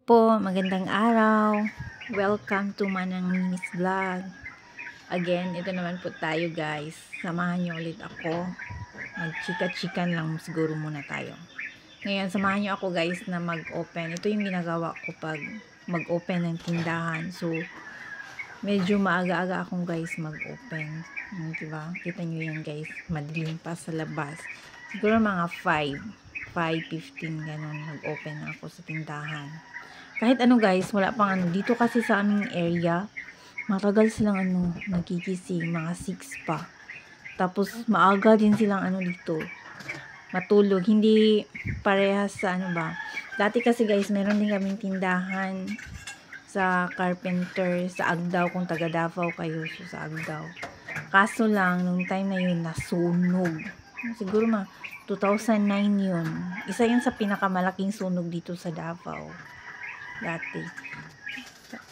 po, magandang araw. Welcome to Manang Minis Vlog. Again, ito naman po tayo guys. Samahan niyo ulit ako. Magchika-chikan lang siguro muna tayo. Ngayon, samahan niyo ako guys na mag-open. Ito yung ginagawa ko pag mag-open ng tindahan. So, medyo maaga-aga akong guys mag-open. Diba? Kita niyo yan guys. Madilim pa sa labas. Siguro mga 5:15 ganun nag-open ako sa tindahan. Kahit ano guys, wala pang ano. Dito kasi sa aming area, matagal silang nagigising, mga 6 pa. Tapos maaga din silang dito, matulog. Hindi parehas sa Dati kasi guys, meron din kaming tindahan sa Carpenter, sa Agdao, kung taga Davao kayo, so sa Agdao. Kaso lang, nung time na yun, nasunog. Siguro 2009 yun. Isa yun sa pinakamalaking sunog dito sa Davao. Dati.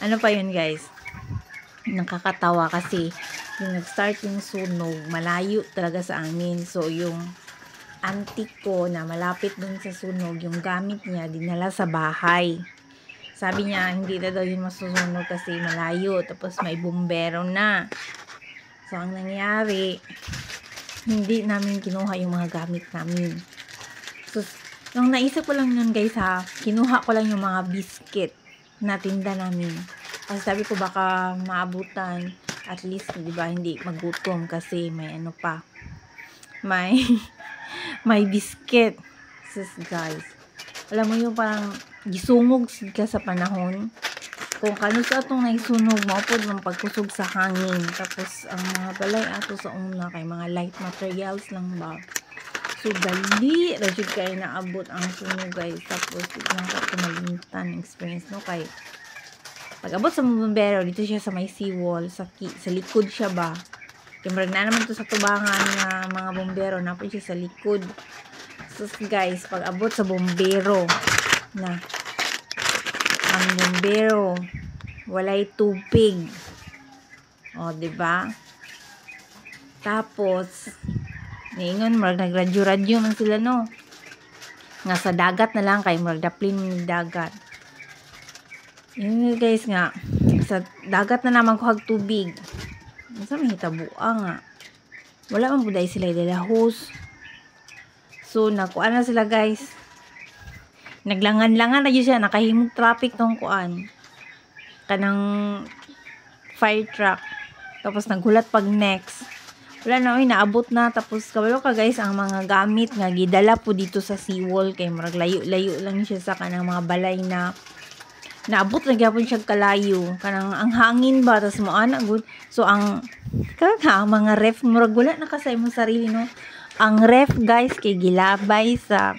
Ano pa yun guys? Nakakatawa kasi yung nag-start yung sunog, malayo talaga sa amin. So yung auntie ko na malapit dun sa sunog, yung gamit niya dinala sa bahay. Sabi niya, hindi na daw yun masusunog kasi malayo. Tapos may bumbero na. So ang nangyari, hindi namin kinuha yung mga gamit namin. So, nung naisip ko lang yun guys kinuha ko lang yung mga biscuit na tinda namin. Kasi sabi ko baka maabutan, at least, di ba, hindi magutom kasi may may may biscuit. Sis guys, alam mo yung parang gisungog ka sa panahon. Kung kano sa atong naisunog, maupod ng pagkusog sa hangin. Tapos, ang mga balay ato sa una, kay mga light materials lang ba. So, dali, rajud kayo naabot ang sunog guys. Tapos, biglang ka kumalintan experience, no? Kay, pag-abot sa bumbero, dito siya sa may seawall, sa likod siya ba. Kimbrag na naman to sa tubangan ng mga bumbero, napon siya sa likod. So, guys, pag-abot sa bumbero, ang bumbero, walay tubig. O, diba? Tapos, ngayon, nagradyo-radyo man sila, no? Nga sa dagat na lang, kay daplin ng dagat. Yun guys nga, sa dagat na naman kuhag tubig. Masa may hitabua nga. Wala man buday sila ilalahos. So, nakuan na sila guys. Naglangan-langan na yun siya, nakahimog traffic tong kuan. Kanang fire truck. Tapos naghulat pag next. Wala na, naabot na. Tapos kabalo ka guys, ang mga gamit nga gidala po dito sa seawall. Kay marag layo-layo lang siya sa kanang mga balay na naabot na gyapon siya kalayo. Kanang ang hangin ba, tapos mo good. So ang mga ref, murag wala na kasay mo sarili, no? Ang ref guys, kay gilabay sa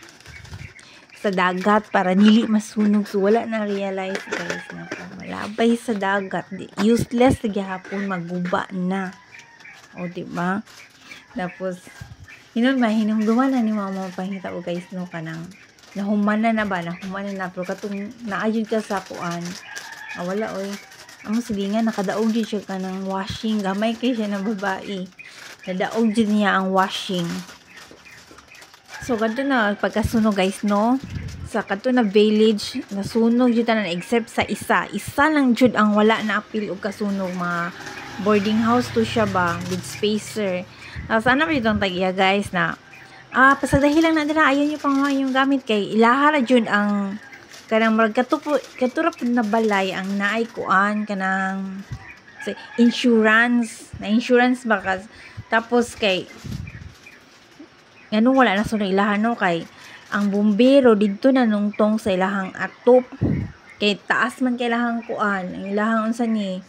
dagat para dili masunog. So wala na realize guys na malabay sa dagat. Useless sa gihapon, maguba na. O, diba? Tapos, hinumduman na ni mama pahita ko guys, no, kanang nahumanan na ba? Nahumanan na. Pero katong naayod ka sa kuan. Wala, oy. Amo silingan, nakadaog yun siya kanang washing. Gamay kay siya ng babae. Nadaog yun niya ang washing. So, kanto na, pagkasunog guys, no? Sa kanto na village, nasunog yun tanan except sa isa. Isa lang jud ang wala na apil o kasunog, mga boarding house to siya ba, with spacer. Sana pa itong tagiya guys na pasadahi lang na din na ayaw nyo pang yung gamit kay ilahara dyan ang kanang marag katurap na balay ang naay kuan kanang insurance ba tapos kay ganun wala na sunod ilahan, no? Kay ang bumbero dito na nungtong sa ilahang atop kay taas man kay ilahang kuan ang ilahang unsa ni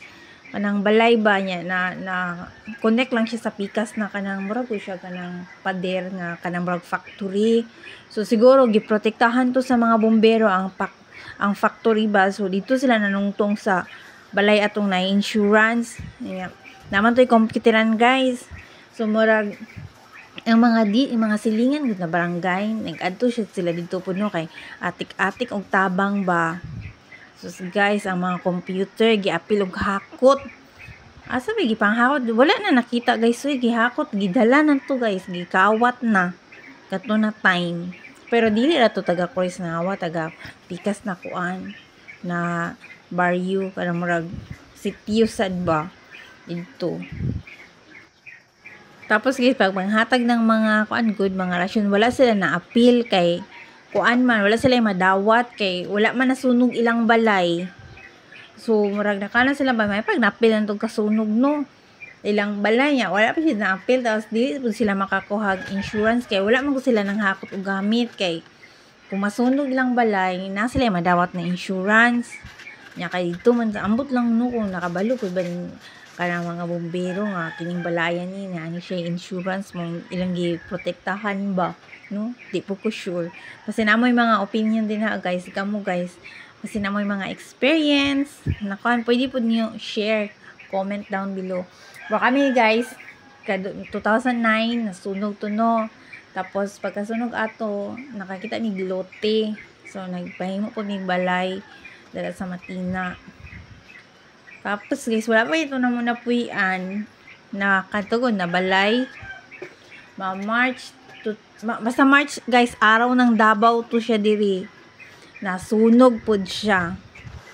kanang balay ba niya na connect lang siya sa pikas na kanang murag siya kanang pader nga kanang murag factory. So siguro giprotektahan to sa mga bombero ang factory ba. So dito sila nanungtong sa balay atong na insurance. Naman to'y computeran guys. So murag ang mga silingan gud na barangay nag-adto sila dito puno kay atik-atik og tabang ba. So guys, ang mga computer giapil og hakot. Asa ba gipanghakot? Wala na nakita guys, so gihakot, gidala na to guys, gikawat na. Kato na time. Pero dili ra to taga Croix na awa, taga pikas na kuan. na baryo para murag sitio sad ba dito. Tapos guys, pag manghatag ng mga kuan good mga rasyon, wala sila na appeal kay kuan man, wala sila madawat kay wala man nasunog ilang balay. So murag nakana sila ba may pag napil ang tong kasunog no. Ilang balay niya, wala pa sila na appeal tapos dili po sila makakuha insurance kay wala man ko sila nang hakot og gamit kay kung masunog ilang balay, na sila madawat na insurance. Nya kay dito man sa ambot lang no kung nakabalo ko ba kanang mga bombero nga kining balayan ni na ani siya insurance mo ilang gi-protektahan ba no di po ko sure kasi namoy mga opinion din ha guys kamo guys kasi namoy mga experience nakuan pwede po niyo share comment down below baka kami guys 2009 nasunog to no tapos pagkasunog ato nakakita ni lote so nagpahimo po ni balay dala sa Matina. Tapos guys, wala pa ito na muna puyan na katugon na balay. Basta March guys, araw ng Davao to siya diri. Nasunog pod siya.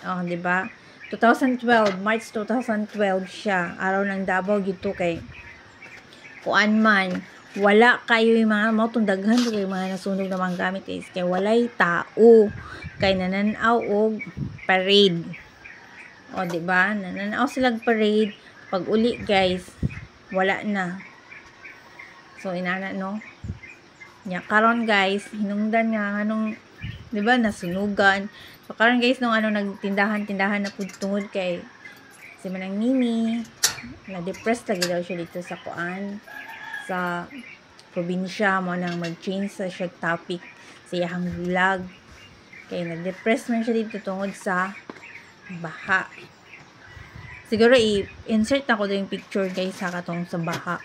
Oh, di ba? 2012, March 2012 siya. Araw ng Davao gito kay kuan man. Wala kayo yung mga mautong daghan kayo mga nasunog na mga gamit guys. Kay walay tao. Kay nananaw og parade. O, diba? Nananaw silang parade. Pag uli, guys, wala na. So, inana, no? Nya, karon guys, hinungdan nga, anong, diba, nasunugan. So, karon guys, nung ano, nagtindahan-tindahan na po tungod kay si Manang Mimi, na-depressed lagi daw siya dito sa kuan, sa probinsya, mo nang mag-change sa siya topic sa iyang vlog. Kaya na-depressed man siya dito tungod sa baha. Siguro i-insert na ko din yung picture guys sa katong sa baha.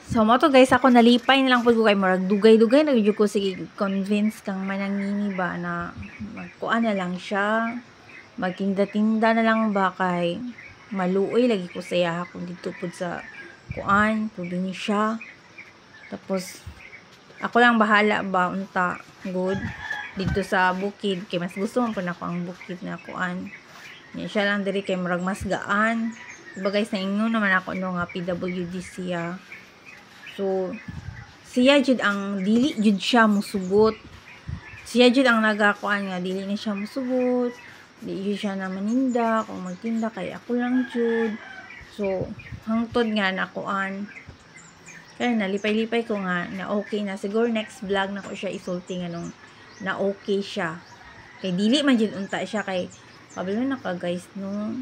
So mo to guys ako nalipay na lang po ko kay murag dugay-dugay na gyud ko sige convince kang Manang Mimi ba na magkuan na lang siya. Magtinda-tinda na lang ba kay maluoy lagi ko saya kung dito pud sa kuan, probinsya. Tapos ako lang bahala ba unta good dito sa bukid kay mas gusto man po nako ang bukid na kuan siya lang diri kay murag mas gaan diba guys naingon naman ako no nga PWD siya so siya jud ang dili jud siya musugot siya jud ang nagakuan nga dili na siya musugot dili jud siya na maninda kung magtinda kay ako lang jud so hangtod nga nakuan kaya nalipay-lipay ko nga na okay na siguro next vlog na ko siya isulti nga nung na okay siya. Kay dili man jud unta siya kay kabalo na ka guys no.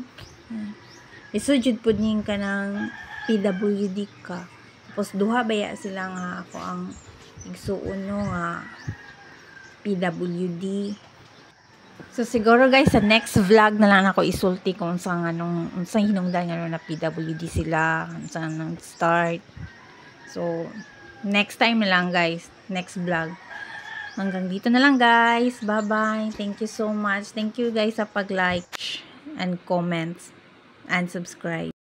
Isujud pud ning kanang PWD ka. Tapos duha baya sila nga ako ang igsuon no nga PWD. So siguro guys sa next vlog na lang ako isulti kung sa anong unsang hinungdan nga na PWD sila, unsa nang start. So next time na lang guys, next vlog. Hanggang dito na lang guys. Bye-bye. Thank you so much. Thank you guys sa pag-like and comments and subscribe.